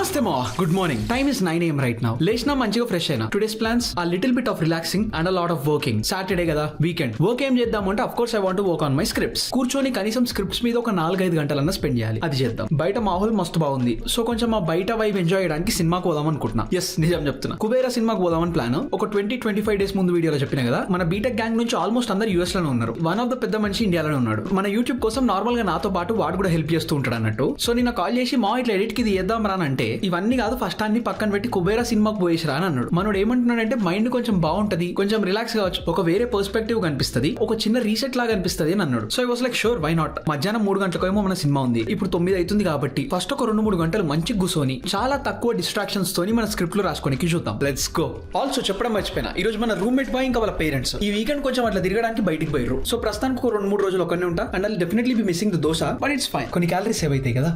నమస్తే మా good morning. Time is 9 AM right now. లేచినా మంచిగా ఫ్రెష్ అయినా. Today's plans a little bit of relaxing and a lot of working. Saturday కదా, weekend. Work ఏం చేద్దాం అంటే of course I want to work on my scripts. కూర్చొని కనీసం scripts మీద ఒక 4-5 గంటలన్నా స్పెండ్ చేయాలి. అది చేద్దాం. బయట మాహోల్ మస్తు బాగుంది. సో కొంచెం ఆ బయట వైబ్ ఎంజాయ్ చేయడానికి సినిమాకి పోదాం అనుకుంటున్నా. ఎస్, నిజం చెప్తున్నా. కుబేరా సినిమాకి పోదామని ప్లాన్. ఒక 20-25 డేస్ ముందు వీడియోలో చెప్పిన కదా, మన బీటెక్ గ్యాంగ్ నుంచి ఆల్మోస్ట్ అందరు యూఎస్ లోనే ఉన్నారు. వన్ ఆఫ్ ద పెద్ద మనిషి ఇండియాలోనే ఉన్నాడు. మన యూట్యూబ్ కోసం నార్మల్ గా నాతో పాటు వాడు కూడా హెల్ప్ చేస్తూ ఉంటాడు అన్నట్టు. సో నిన్న కాల్ చేసి మా ఇట్లా ఎడిట్ కి ఇది చేద్దాం రా అంటే, ఇవన్నీ కాదు ఫస్ట్ అన్ని పక్కన పెట్టి కుబేరా సినిమాకి పోయేసిరా అని అన్నాడు. మనోడు ఏమంటున్నాడంటే మైండ్ కొంచెం బాగుంటది, కొంచెం రిలాక్స్ కావచ్చు, ఒక వేరే పర్స్పెక్టివ్ కనిపిస్తుంది, ఒక చిన్న రీసెట్ లాగా అనిపిస్తుంది అని అన్నాడు. So I was like sure, why not. మధ్యాహ్నం 3 గంటలకేమో మన సినిమా ఉంది. ఇప్పుడు 9 అవుతుంది కాబట్టి ఫస్ట్ ఒక 2-3 గంటలు మంచి కూర్చొని చాలా తక్కువ డిస్ట్రాక్షన్స్ తోని మన స్క్రిప్ట్ లో రాసుకోనికి చూద్దాం. Let's go. ఆల్సో చెప్పడం మర్చిపోయినా, ఈ రోజు మన రూమ్మేట్ బాయ్ ఇంకా వాళ్ళ పేరెంట్స్ ఈ వీకెండ్ కొంచెం అట్లా తిరగడానికి బయటికి పోయారు. సో ప్రస్తుతానికి ఒక 2-3 రోజులు ఒక్కనే ఉంటా. And I definitely be missing the dosa, but it's fine. కొన్ని క్యాలరీస్ సేవ్ అవుతాయి కదా.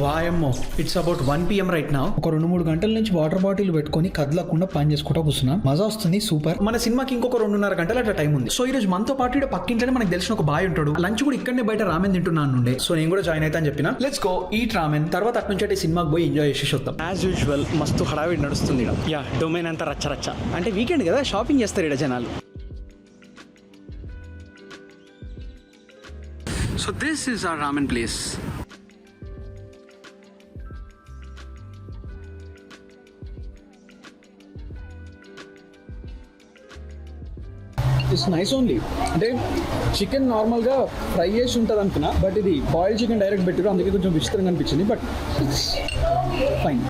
వాయమ్మో, it's about 1 PM right now. ఒక 2-3 గంటల నుంచి వాటర్ బాటిల్ పెట్టుకొని కదలకుండా పని చేసుకుంటా కూర్చున్నా. మజా వస్తుంది, సూపర్. మన సినిమాకి ఇంకొక 2.5 గంటలు అట్లా టైం ఉంది. సో ఈ రోజు మనతో పాటు ఇక్కడ పక్కింట్లోనే మనకు తెలిసిన ఒక బాయ్ ఉంటాడు. లంచ్ కూడా ఇక్కడనే బయట రామెన్ తింటున్నాను నుండే. సో నేను కూడా జాయిన్ అవుతా అని చెప్పిన. Let's go eat ramen. తర్వాత అటు నుంచి అంటే సినిమాకి పోయి ఎంజాయ్ చేసి వద్దాం. యాజ్ యూజువల్ మస్తు హడావిడి నడుస్తుంది. యా, డొమైన్ అంతా రచ్చ. అంటే వీకెండ్ కదా, షాపింగ్ చేస్తారు ఇక్కడ జనాలు. So this is our ramen place. It's nice only. అంటే చికెన్ నార్మల్గా ఫ్రై చేసి ఉంటుంది అనుకున్నా, బట్ ఇది బాయిల్ చికెన్ డైరెక్ట్ పెట్టారు, అందుకే కొంచెం విచిత్రంగా అనిపించింది, బట్ ఫైన్.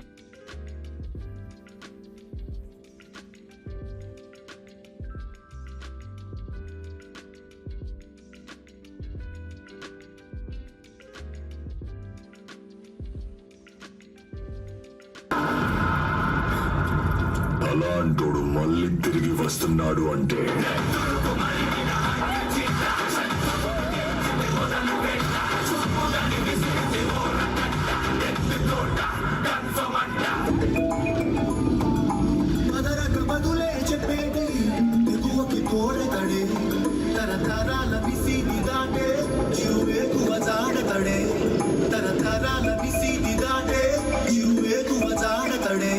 అలాంటోడు మళ్ళీ తిరిగి వస్తున్నాడు అంటే బదులే చెప్పేది ఎగువకి కోడతడే తరతరాల విసిది దాటే జీవేకువ జాడతడే తరతరాల విసిది దాటే జీవేకువ జాడతడే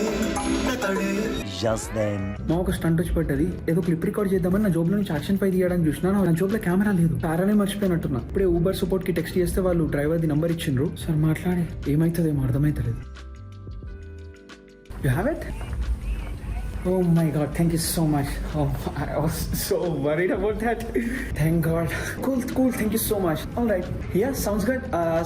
మా ఒక స్టంట్ వచ్చి పడ్డది. ఏదో క్లిప్ రికార్డ్ చేద్దామని నా జోబ్ లో నుంచి యాక్షన్ 5 తీయడానికి చూసినా, నా జోబ్ లో కెమెరా లేదు. తారానే మర్చిపోయినట్టున్నా. ఇప్పుడే ఊబర్ సపోర్ట్ కి టెక్స్ట్ చేస్తే వాళ్ళు డ్రైవర్ ది నంబర్ ఇచ్చిండ్రు. సార్ మాట్లాడి ఏమైతుందేమో అర్థమైతలేదు. You have it? Oh my God, thank you so much. Oh, I was so worried about that. Thank God. Cool, thank you so much. All right. Yeah, sounds good.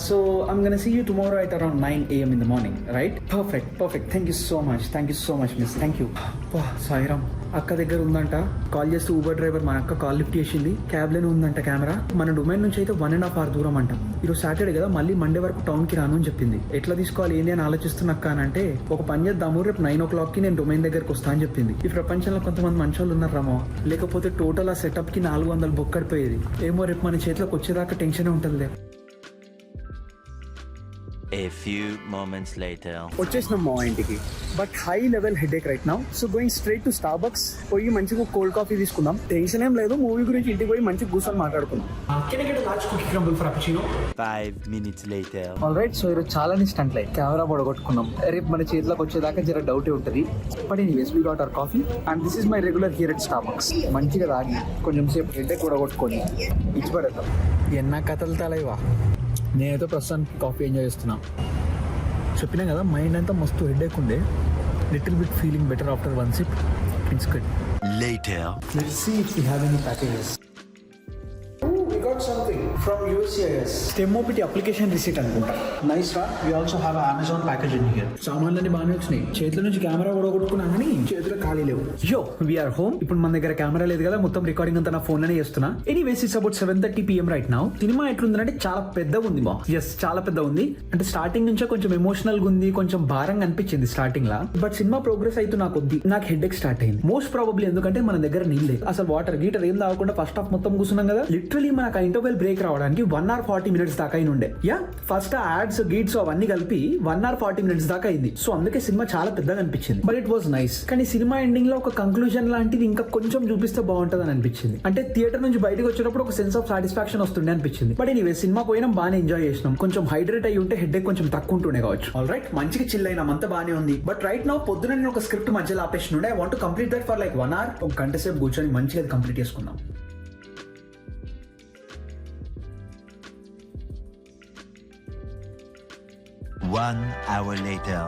So I'm gonna see you tomorrow at around 9 AM in the morning, right? Perfect. Thank you so much, miss. Thank you. Wow, Sairam. అక్క దగ్గర ఉందంట. Call చేస్తే Uber driver మన అక్క call lift చేసింది. Cab లోనే ఉందంట camera. మన డొమైన్ నుంచి అయితే 1.5 hour దూరం అంట. ఈరోజు సాటర్డే కదా, మళ్ళీ మండే వరకు టౌన్ కి రాను అని చెప్పింది. ఎట్లా తీసుకోవాలి ఏంటి అని ఆలోచిస్తున్నా అక్క అని అంటే, ఒక పని చేద్దాము, రేపు 9 o'clock కి నేను డొమైన్ దగ్గరకు వస్తా అని చెప్పింది. ఈ ప్రపంచంలో కొంతమంది మంచి వాళ్ళు ఉన్నారు రామో, లేకపోతే టోటల్ ఆ సెటప్ కి 400 బొక్కడిపోయేది. ఏమో రేపు మన చేతిలోకి వచ్చేదాకా టెన్షన్ ఉంటుందిలే. A few moments later. వచ్చేసినాం మా ఇంటికి, but high level headache right now. So going straight to Starbucks. పోయి మంచిగా కోల్డ్ కాఫీ తీసుకుందాం. టెన్షన్ ఏం లేదు, మూవీ గురించి ఇంటికి పోయి మంచిగా కూర్చొని మాట్లాడుకుందాం. 5 minutes later. ఆల్రైట్, సో ఈరోజు చాలా స్టంట్ లైక్ కెమెరా పడగొట్టుకున్నాం. రేపు మన చేతిలోకి వచ్చేదాకా జర డౌటే ఉంటుంది. But anyways we got our coffee and this is my regular here at Starbucks. మంచిగా తాగి కొంచెం సేపు హెడేక్ పడగొట్టుకొని ఇచ్చి పడేద్దాం. ఎన్న కథలు తలైవా. నేనైతే ప్రస్తుతానికి కాఫీ ఎంజాయ్ చేస్తున్నా. చెప్పినా కదా, మైండ్ అంతా మస్తు హెడేక్ ఉండే. Little bit feeling better after 1 sip. It's good. Later. Let's see if we have any packages. We got something from USCIS. STEMOPT application receipt అనుకుంటా. నైస్ రా. We also have an Amazon package in here. సామాన్లన్నీ బాగానే వచ్చినాయి. చేతుల నుంచి camera కూడా కొట్టుకున్నా కానీ చేతులు ఖాళీ లేవు. యో, వీఆర్ హోమ్. ఇప్పుడు మన దగ్గర కెమెరా లేదు కదా, మొత్తం రికార్డింగ్ అంతా నా ఫోన్ లోనే చేస్తున్నా. Anyways it's about 7:30 PM right now. Cinema ఎట్లుందంటే చాలా పెద్దగా ఉంది మా. ఎస్, చాలా పెద్ద ఉంది. అంటే స్టార్టింగ్ నుంచే కొంచెం ఎమోషనల్ గా ఉంది, కొంచెం భారంగా అనిపించింది starting law. But cinema progress అయితే నాకు హెడేక్ స్టార్ట్ అయింది. మోస్ట్ ప్రాబబ్లీ ఎందుకంటే మన దగ్గర నీళ్ళు లేదు. అసలు వాటర్ గీటర్ ఏం తాగకుండా ఫస్ట్ హాఫ్ మొత్తం కూర్చున్నాం కదా. లిటరలీ మనకు ఇంటర్వెల్ బ్రేక్ రావడం అవడానికి 1 hour 40 minutes దాకా అయిన ఉండే. యా ఫస్ట్ యాడ్స్ గీట్స్ అవన్నీ కలిపి 1 hour 40 minutes దాకా అయింది. సో అందుకే సినిమా చాలా పెద్దగా అనిపించింది. But it was nice. కానీ సినిమా ఎండింగ్ లో ఒక కంక్లూజన్ లాంటిది ఇంకా కొంచెం చూపిస్తే బాగుంటది అని అనిపించింది. అంటే థియేటర్ నుంచి బయటకు వచ్చేటప్పుడు ఒక సెన్స్ ఆఫ్ సాటిస్ఫాక్షన్ వస్తుండే అనిపించింది. బట్ ఎనీవే సినిమా పోయినా బాగానే ఎంజాయ్ చేసినాం. కొంచెం హైడ్రేట్ అయ్యి ఉంటే హెడ్ కొంచెం తక్కువ ఉంటుండే కావచ్చు. ఆల్ రైట్, మంచిగా చిల్ అయినా అంతా బాగానే ఉంది. బట్ రైట్ నౌ పొద్దున నేను ఒక స్క్రిప్ట్ మధ్యలో ఆపేసినుండే. I want to complete that for like 1 hour. ఒక గంట సేపు కూర్చొని మంచిగా కంప్లీట్ చేసుకుందాం. One hour later.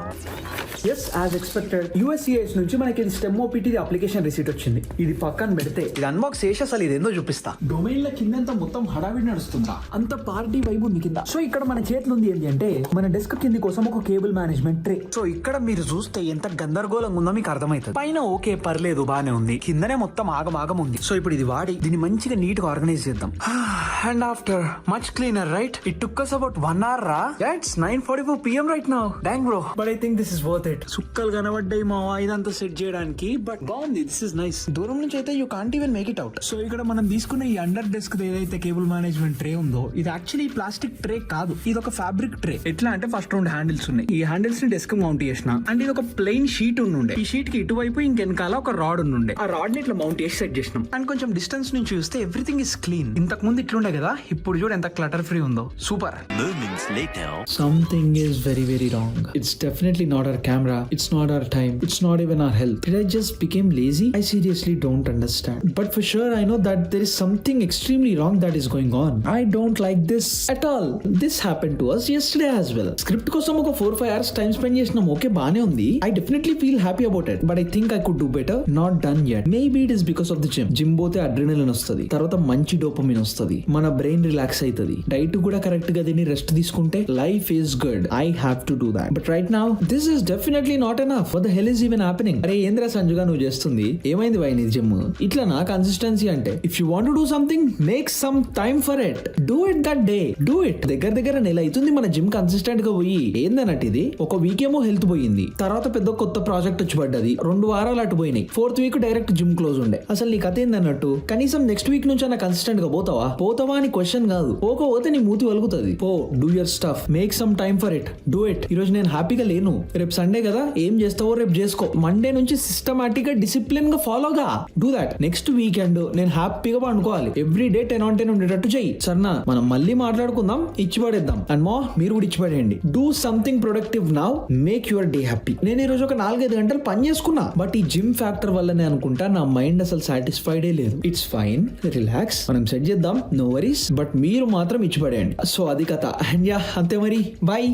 Yes as expected USCIS నుంచి మనకి ఇది స్టెమ్ OPT అప్లికేషన్ రిసీట్ వచ్చింది. ఇది పక్కన పెడితే ఇది అన్బాక్స్ చేసి అసలు ఇది ఏందో చూపిస్తా. డొమైన్ల కింద మొత్తం హడావిడి నడుస్తుందా, అంత పార్టీ వైబ్ ఉంది కింద. సో ఇక్కడ మన చేతులు ఉంది ఏంటి అంటే మన డెస్క్ కింది కోసం ఒక కేబుల్ మేనేజ్మెంట్ ట్రే. సో ఇక్కడ మీరు చూస్తే ఎంత గందరగోళంగా ఉందో మీకు అర్థమవుతుంది. పైన ఓకే పర్లేదు బానే ఉంది, కిందనే మొత్తం ఆగమాగం ఉంది. సో ఇప్పుడు ఇది వాడి దీన్ని మంచిగా నీట్ గా ఆర్గనైజ్ చేద్దాం. And after much cleaner right, it took us about 1 hour రా. It's 9:44 PM right now. Dang bro, but I think this is worth it. సుక్కలు కనబడ్డాయి మావా ఇదంతా సెట్ చేయడానికి. బట్ బాగుంది, దిస్ ఇస్ నైస్. దూరం నుంచి అయితే you can't even make it out. So ఇక్కడ మనం తీసుకున్న ఈ అండర్ డెస్క్ ఏదైతే కేబుల్ మేనేజ్మెంట్ ట్రే ఉందో ఇది యాక్చువల్లీ ప్లాస్టిక్ ట్రే కాదు, ఇది ఒక ఫ్యాబ్రిక్ ట్రే. ఎట్లా అంటే ఫస్ట్ 2 హ్యాండిల్స్ ఉన్నాయి. ఈ హ్యాండిల్స్ ని డెస్క్ మౌంట్ చేసిన. అండ్ ఇది ఒక ప్లెయిన్ షీట్ ఉండే. ఈ షీట్ కి ఇటువైపు ఇంకెనకాల ఒక రాడ్ ఉండే. ఆ రాడ్ ని ఇట్లా మౌంట్ చేసి సెట్ చేసినాం. అండ్ కొంచెం డిస్టెన్స్ నుంచి చూస్తే ఎవ్రీథింగ్ ఇస్ క్లీన్. ఇంతకు ముందు ఇట్లుండే కదా, ఇప్పుడు చూడు ఎంత క్లటర్ ఫ్రీ ఉందో. Super. Moments later. Something is very wrong. It's definitely not our camera. It's not our time. It's not even our health. Did I just became lazy? I seriously don't understand. But for sure I know that there is something extremely wrong that is going on. I don't like this at all. This happened to us yesterday as well. Script కోసం ఒక 4-5 hours time spend చేసినాం. Okay బానే ఉంది. I definitely feel happy about it. But I think I could do better. Not done yet. Maybe it is because of the gym. Gym పోతే adrenaline వస్తుంది, తర్వాత మంచి dopamine వస్తుంది, మన బ్రెయిన్ రిలాక్స్ అవుతుంది. డైట్ కూడా కరెక్ట్ గా తిని రెస్ట్ తీసుకుంటే life is good. I have to do that. But right now this is definitely not enough. What the hell is even happening? అరే ఏంద్రా సంజుగా నువ్వు చేస్తుంది, ఏమైంది వై నీ జిమ్? ఇట్లా నా కన్సిస్టెన్సీ అంటే if you want to do something make some time for it. Do it that day. Do it. దగ్గర నెల అవుతుంది మన జిమ్ కన్సిస్టెంట్ గా పోయి. ఏందన్నట్టు ఇది ఒక వీక్ ఏమో హెల్త్ పోయింది, తర్వాత పెద్ద కొత్త ప్రాజెక్ట్ వచ్చి పడ్డది, 2 వారాలు అటు పోయినాయి, 4th week direct gym close ఉండే. అసలు నీ కథ ఏందన్నట్టు? కనీసం నెక్స్ట్ వీక్ నుంచి అన్న కన్సిస్టెంట్ గా పోతావా అని క్వశ్చన్ కాదు. పోతే నీ మూతి వలుగుతుంది. పో, do your stuff, make some time for it, do it. ఈ రోజు నేను హ్యాపీగా లేను, రేపు సండే కదా, ఏం చేస్తావో రేపు చేసుకో. మండే నుంచి సిస్టమాటిక్ గా డిసిప్లిన్ గా ఫాలోగా డూ దాట్. నెక్స్ట్ వీకెండ్ నేను హ్యాపీగా పండుకోవాలి. ఎవ్రీ డే 10 on 10 ఉండేటట్టు చెయ్యి. సరేనా? మనం మళ్ళీ మాట్లాడుకుందాం, ఇచ్చి పడేద్దాం. అండ్ మీరు కూడా ఇచ్చి పడేయండి. Do something productive now, make your day happy. నేను ఈ రోజు ఒక 4-5 గంటలు పని చేసుకున్నా, బట్ ఈ జిమ్ ఫ్యాక్టర్ వల్లనే అనుకుంటా నా మైండ్ అసలు సాటిస్ఫైడే లేదు. ఇట్స్ ఫైన్, రిలాక్స్, మనం సెట్ చేద్దాం, నో వరీస్. బట్ మీరు మాత్రం ఇచ్చి పడేయండి. సో అది కథ. అండ్ యా అంతే మరి, బాయ్.